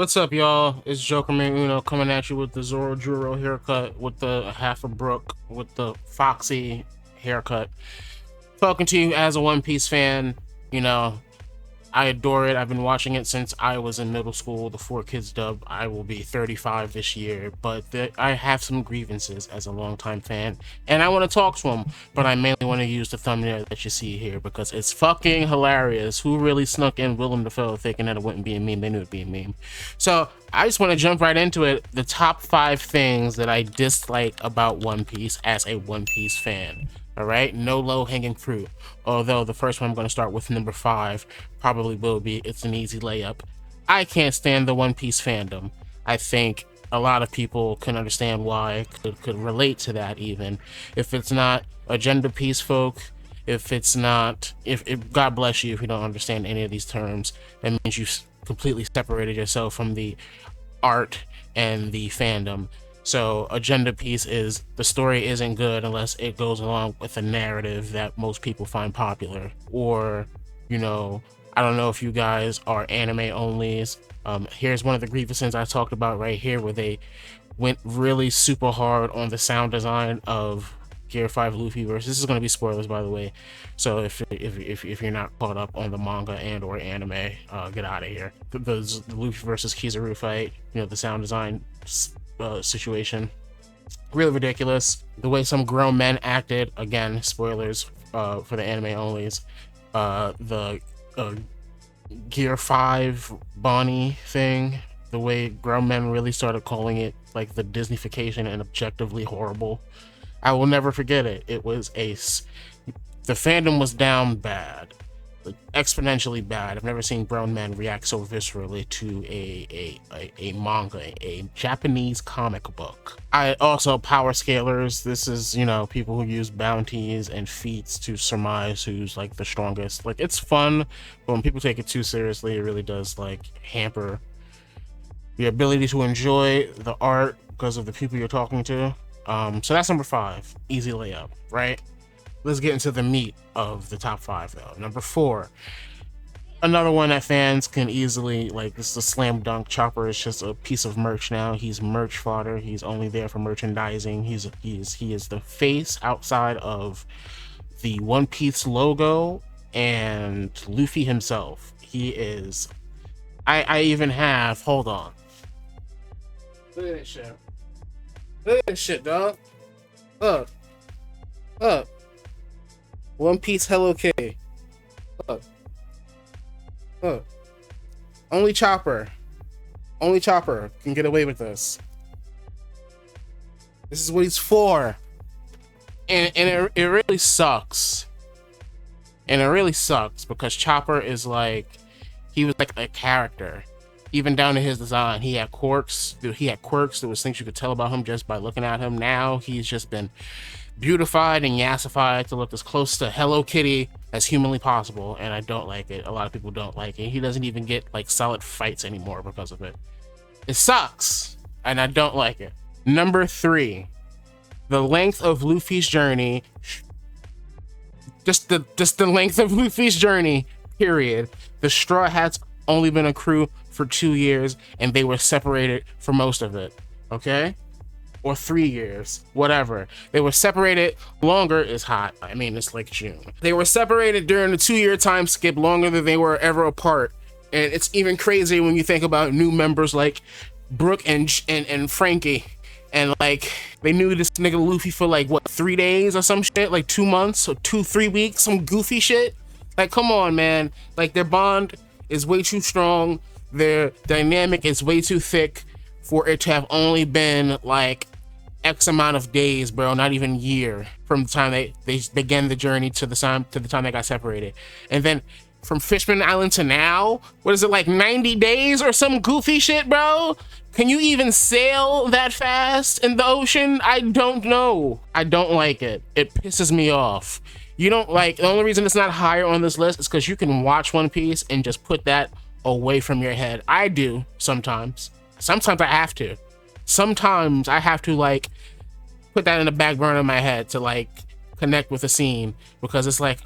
What's up, y'all? It's Joker Man Uno coming at you with the Zoro Juro haircut, with the half a Brook, with the Foxy haircut. Talking to you as a One Piece fan, you know, I adore it. I've been watching it since I was in middle school, the Four Kids dub. I will be 35 this year, but I have some grievances as a longtime fan, and I want to talk to them, but I mainly want to use the thumbnail that you see here because it's fucking hilarious. Who really snuck in Willem Dafoe thinking that it wouldn't be a meme? They knew it'd be a meme. So I just want to jump right into it. The top 5 things that I dislike about One Piece as a One Piece fan. All right, no low-hanging fruit. Although the first one I'm going to start with, number 5, probably will be it's an easy layup. I can't stand the One Piece fandom. I think a lot of people can understand why, could relate to that even. If it's not agenda piece folk, if it's not, if God bless you if you don't understand any of these terms, that means you completely separated yourself from the art and the fandom. So agenda piece is the story isn't good unless it goes along with a narrative that most people find popular. Or, you know, I don't know if you guys are anime onlys. Here's one of the grievances I talked about right here, where they went really super hard on the sound design of Gear 5 Luffy verse. This is going to be spoilers, by the way. So if you're not caught up on the manga and or anime, get out of here. The Luffy versus Kizaru fight, you know, the sound design situation, really ridiculous. The way some grown men acted, again, spoilers for the anime onlys. The Gear 5 Bonnie thing, the way grown men really started calling it like the Disneyfication and objectively horrible. I will never forget it. It was the fandom was down bad, like exponentially bad. I've never seen grown men react so viscerally to a manga, a Japanese comic book. I also power scalers. This is, you know, people who use bounties and feats to surmise who's like the strongest. Like, it's fun, but when people take it too seriously, it really does like hamper your ability to enjoy the art because of the people you're talking to. So that's number 5, easy layup, right? Let's get into the meat of the top 5 though. Number 4, another one that fans can easily, like, this is a slam dunk. Chopper is just a piece of merch now. He's merch fodder. He's only there for merchandising. He is the face outside of the One Piece logo and Luffy himself. He is. I even have. Hold on. Look at this shit. Look at this shit, dog. Look. Look. One Piece Hello Kitty. Look. Look. Only Chopper can get away with this. This is what he's for. And it really sucks. And it really sucks because Chopper is like, he was like a character. Even down to his design, he had quirks. There was things you could tell about him just by looking at him. Now he's just been beautified and yassified to look as close to Hello Kitty as humanly possible, and I don't like it. A lot of people don't like it. He doesn't even get like solid fights anymore because of it. It sucks, and I don't like it. Number 3, the length of Luffy's journey. Just the length of Luffy's journey, period. The Straw Hats only been a crew for 2 years, and they were separated for most of it, okay? Or 3 years, whatever. They were separated longer. Is hot. I mean, it's like June. They were separated during the 2-year time skip longer than they were ever apart. And it's even crazy when you think about new members like Brook and Frankie. And like, they knew this nigga Luffy for like, what, 3 days or some shit? Like 2 months or 2-3 weeks? Some goofy shit? Like, come on, man. Like, their bond is way too strong. Their dynamic is way too thick for it to have only been like X amount of days, bro, not even a year from the time they began the journey to the time they got separated. And then from Fishman Island to now, what is it, like 90 days or some goofy shit, bro? Can you even sail that fast in the ocean? I don't know. I don't like it. It pisses me off. You don't like, the only reason it's not higher on this list is because you can watch One Piece and just put that away from your head. I do sometimes. Sometimes I have to. Sometimes I have to like put that in the back burner of my head to like connect with the scene, because it's like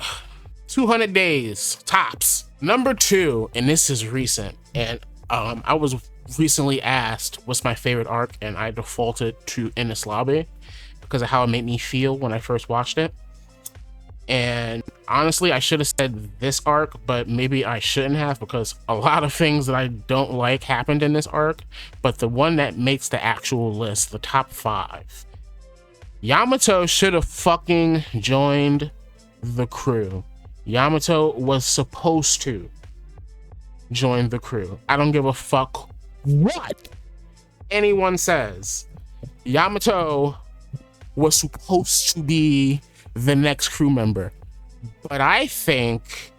200 days tops. Number 2, and this is recent, and I was recently asked what's my favorite arc, and I defaulted to Enies Lobby because of how it made me feel when I first watched it. And honestly, I should have said this arc, but maybe I shouldn't have, because a lot of things that I don't like happened in this arc. But the one that makes the actual list, the top 5, Yamato should have fucking joined the crew. Yamato was supposed to join the crew. I don't give a fuck what anyone says. Yamato was supposed to be the next crew member. But I think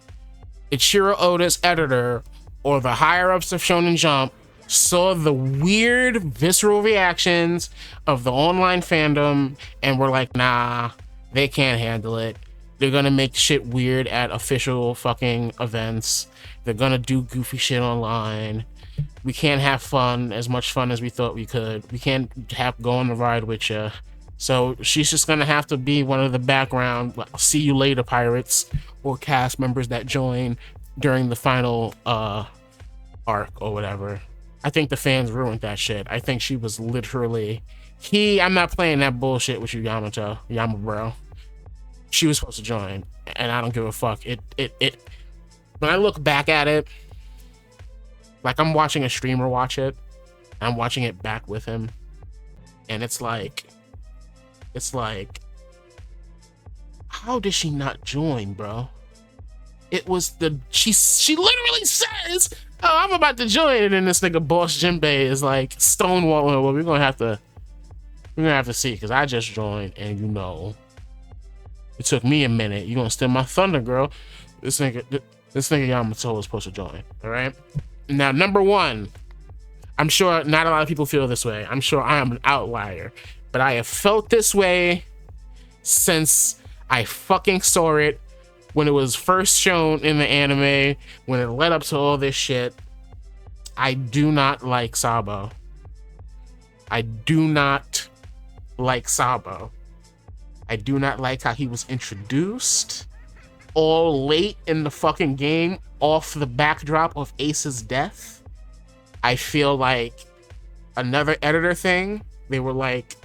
Ichiro Oda's editor or the higher ups of Shonen Jump saw the weird visceral reactions of the online fandom and were like, nah, they can't handle it. They're gonna make shit weird at official fucking events. They're gonna do goofy shit online. We can't have fun, as much fun as we thought we could. We can't have go on the ride with you. So she's just gonna have to be one of the background see you later pirates or cast members that join during the final arc or whatever. I think the fans ruined that shit. I think she was literally I'm not playing that bullshit with you, Yama bro. She was supposed to join, and I don't give a fuck. It when I look back at it, like I'm watching a streamer watch it, I'm watching it back with him, and it's like, how did she not join, bro? It was she literally says, oh, I'm about to join, and then this nigga Boss Jinbei is like stonewalling. Well, we're gonna have to see, because I just joined, and you know, it took me a minute. You gonna steal my thunder, girl? This nigga Yamato was supposed to join. All right. Now, number 1, I'm sure not a lot of people feel this way. I'm sure I am an outlier, but I have felt this way since I fucking saw it when it was first shown in the anime, when it led up to all this shit. I do not like Sabo. I do not like Sabo. I do not like how he was introduced all late in the fucking game off the backdrop of Ace's death. I feel like another editor thing, they were like,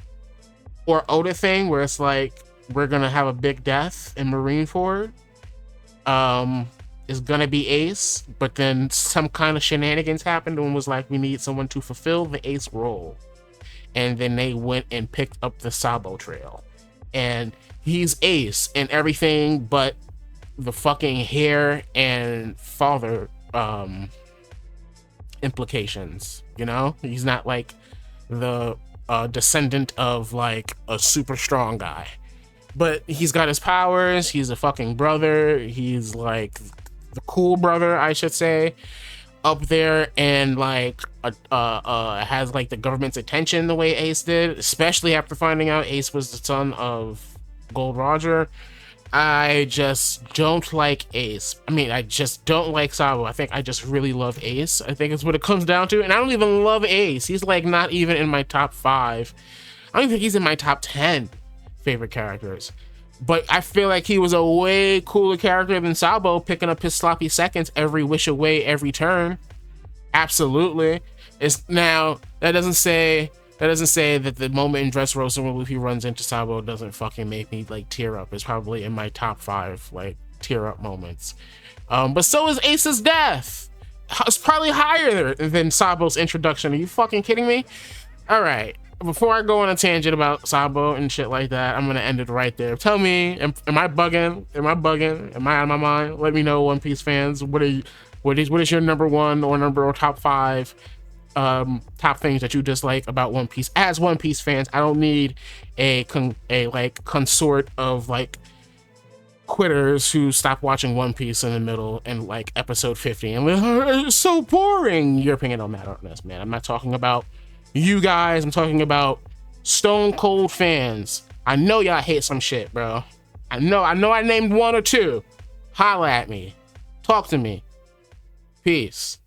or Oda thing, where it's like, we're gonna have a big death in Marineford. Is gonna be Ace, but then some kind of shenanigans happened and was like, we need someone to fulfill the Ace role. And then they went and picked up the Sabo trail. And he's Ace and everything but the fucking hair and father implications, you know? He's not like the descendant of like a super strong guy, but he's got his powers. He's a fucking brother. He's like the cool brother, I should say, up there, and like has like the government's attention the way Ace did, especially after finding out Ace was the son of Gold Roger. I just don't like Ace. I mean, I just don't like Sabo. I think I just really love Ace. I think it's what it comes down to. And I don't even love Ace. He's like not even in my top 5. I don't even think he's in my top 10 favorite characters. But I feel like he was a way cooler character than Sabo, picking up his sloppy seconds every which away, every turn. Absolutely. It's now that doesn't say that the moment in Dressrosa when Luffy runs into Sabo doesn't fucking make me like tear up. It's probably in my top 5 like tear up moments. But so is Ace's death. It's probably higher than Sabo's introduction. Are you fucking kidding me? All right. Before I go on a tangent about Sabo and shit like that, I'm gonna end it right there. Tell me, am I bugging? Am I bugging? Am I out of my mind? Let me know, One Piece fans. What is your number 1 or top 5 top things that you dislike about One Piece as One Piece fans? I don't need a consort of like quitters who stop watching One Piece in the middle and like episode 50 and it's so boring. Your opinion don't matter on this, man. I'm not talking about you guys. I'm talking about stone cold fans. I know y'all hate some shit, bro. I know I named 1 or 2. Holla at me. Talk to me. Peace.